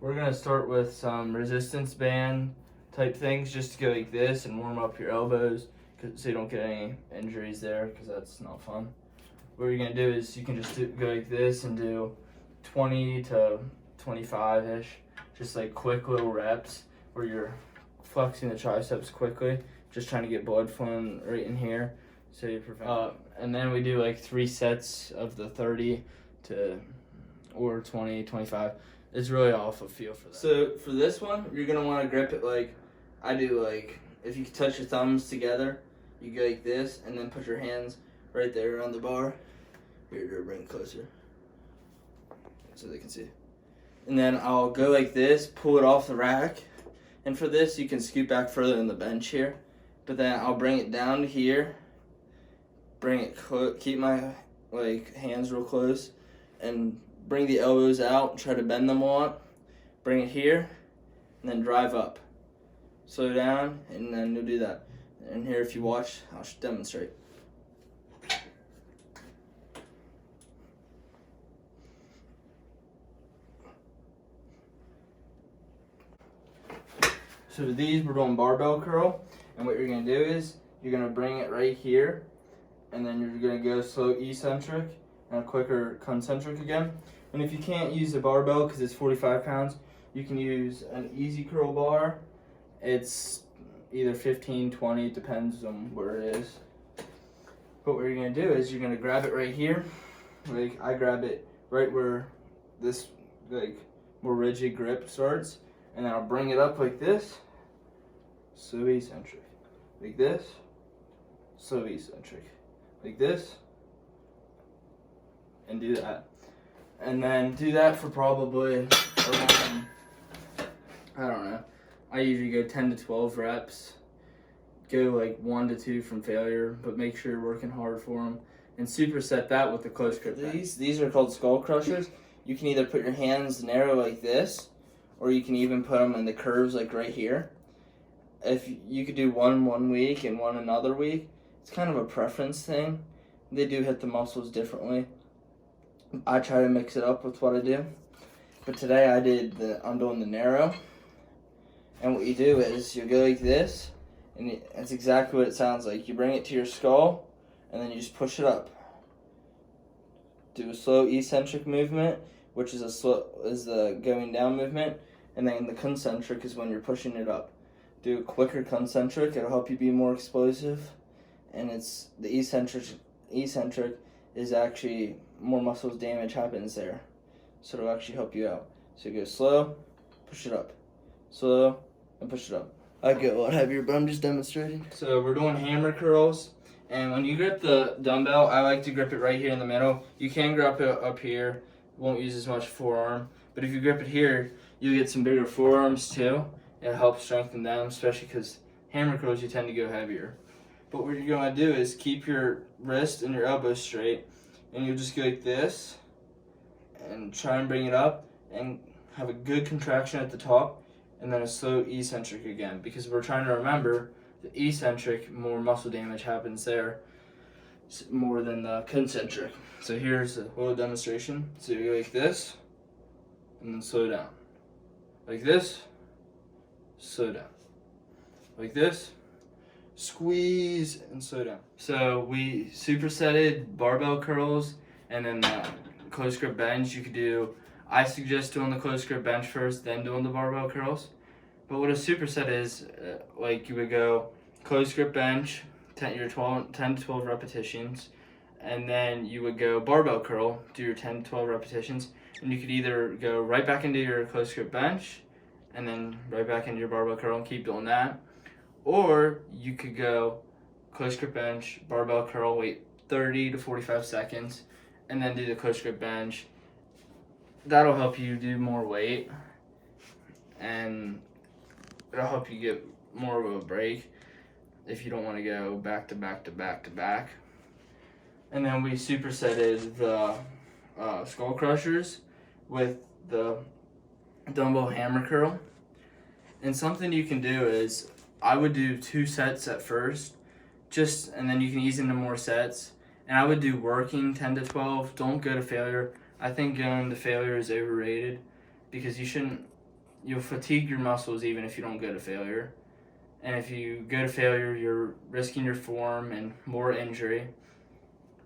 We're gonna start with some resistance band type things just to go like this and warm up your elbows so you don't get any injuries there, because that's not fun. What you're gonna do is you can just go like this and do 20 to 25-ish, just like quick little reps where you're flexing the triceps quickly, just trying to get blood flowing right in here. So you prevent. And then we do like 3 sets of the 30 to or 20, 25. It's really off of feel for that. So for this one, you're gonna want to grip it like I do. Like if you touch your thumbs together, you go like this, and then put your hands right there on the bar. Here, bring it closer so they can see. And then I'll go like this, pull it off the rack. And for this, you can scoot back further in the bench here. But then I'll bring it down to here. Bring it keep my hands real close, and bring the elbows out. Try to bend them a lot. Bring it here, and then drive up. Slow down, and then you'll do that. And here, if you watch, I'll demonstrate. So with these, we're doing barbell curl, and what you're gonna do is you're gonna bring it right here, and then you're gonna go slow eccentric and a quicker concentric again. And if you can't use a barbell because it's 45 pounds, you can use an easy curl bar. It's either 15, 20, it depends on where it is. But what you're gonna do is you're gonna grab it right here. Like I grab it right where this more rigid grip starts, and then I'll bring it up like this, slow eccentric, like this, slow eccentric, like this, and do that. And then do that for probably around, I don't know, I usually go 10 to 12 reps. Go like 1 to 2 from failure, but make sure you're working hard for them. And superset that with the close grip. These are called skull crushers. You can either put your hands narrow like this, or you can even put them in the curves like right here. If you could do one week and one another week, it's kind of a preference thing. They do hit the muscles differently. I try to mix it up with what I do. But today I'm doing the narrow. And what you do is you go like this, and it's exactly what it sounds like. You bring it to your skull, and then you just push it up. Do a slow eccentric movement, which is the going down movement, and then the concentric is when you're pushing it up. Do a quicker concentric; it'll help you be more explosive. And it's the eccentric is actually more muscles damage happens there, so it'll actually help you out. So you go slow, push it up, slow, and push it up. I get a lot heavier, but I'm just demonstrating. So we're doing hammer curls, and when you grip the dumbbell, I like to grip it right here in the middle. You can grip it up here, won't use as much forearm, but if you grip it here, you'll get some bigger forearms too. It helps strengthen them, especially because hammer curls you tend to go heavier. But what you're gonna do is keep your wrist and your elbow straight, and you'll just go like this, and try and bring it up, and have a good contraction at the top, and then a slow eccentric again, because we're trying to remember the eccentric, more muscle damage happens there more than the concentric. So here's a little demonstration. So you go like this, and then slow down. Like this, slow down. Like this, squeeze, and slow down. So we supersetted barbell curls, and then the close grip bench. You could do, I suggest doing the close grip bench first, then doing the barbell curls. But what a superset is, like you would go close grip bench, 10 to 12 repetitions, and then you would go barbell curl, do your 10 to 12 repetitions, and you could either go right back into your close grip bench, and then right back into your barbell curl and keep doing that. Or you could go close grip bench, barbell curl, wait 30 to 45 seconds, and then do the close grip bench. That'll help you do more weight, and it'll help you get more of a break if you don't want to go back to back to back to back. And then we supersetted the skull crushers with the dumbbell hammer curl. And something you can do is, I would do 2 sets at first, and then you can ease into more sets. And I would do working 10 to 12. Don't go to failure. I think going to failure is overrated, because you shouldn't you'll fatigue your muscles even if you don't go to failure. And if you go to failure, you're risking your form and more injury,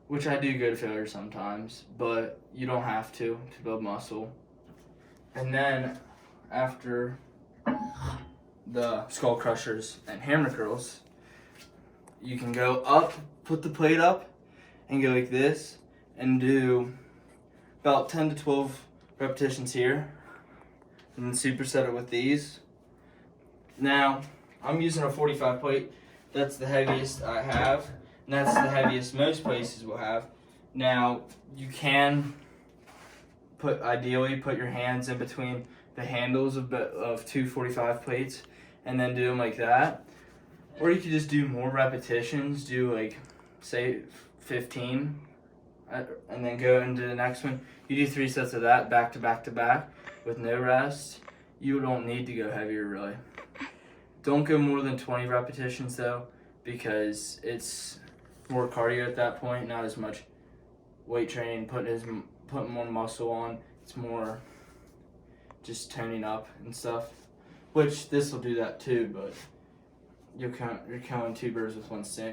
which I do go to failure sometimes, but you don't have to build muscle. And then after the skull crushers and hammer curls, you can go up, put the plate up, and go like this, and do about 10 to 12 repetitions here, and then superset it with these. Now, I'm using a 45 plate. That's the heaviest I have, and that's the heaviest most places will have. Now, you can ideally put your hands in between the handles of two 45 plates and then do them like that. Or you could just do more repetitions, do like, say, 15, and then go into the next one. You do 3 sets of that back to back to back with no rest. You don't need to go heavier, really. Don't go more than 20 repetitions though, because it's more cardio at that point, not as much weight training, putting more muscle on. It's more just toning up and stuff, which this will do that too, but you're killing 2 birds with 1 stone.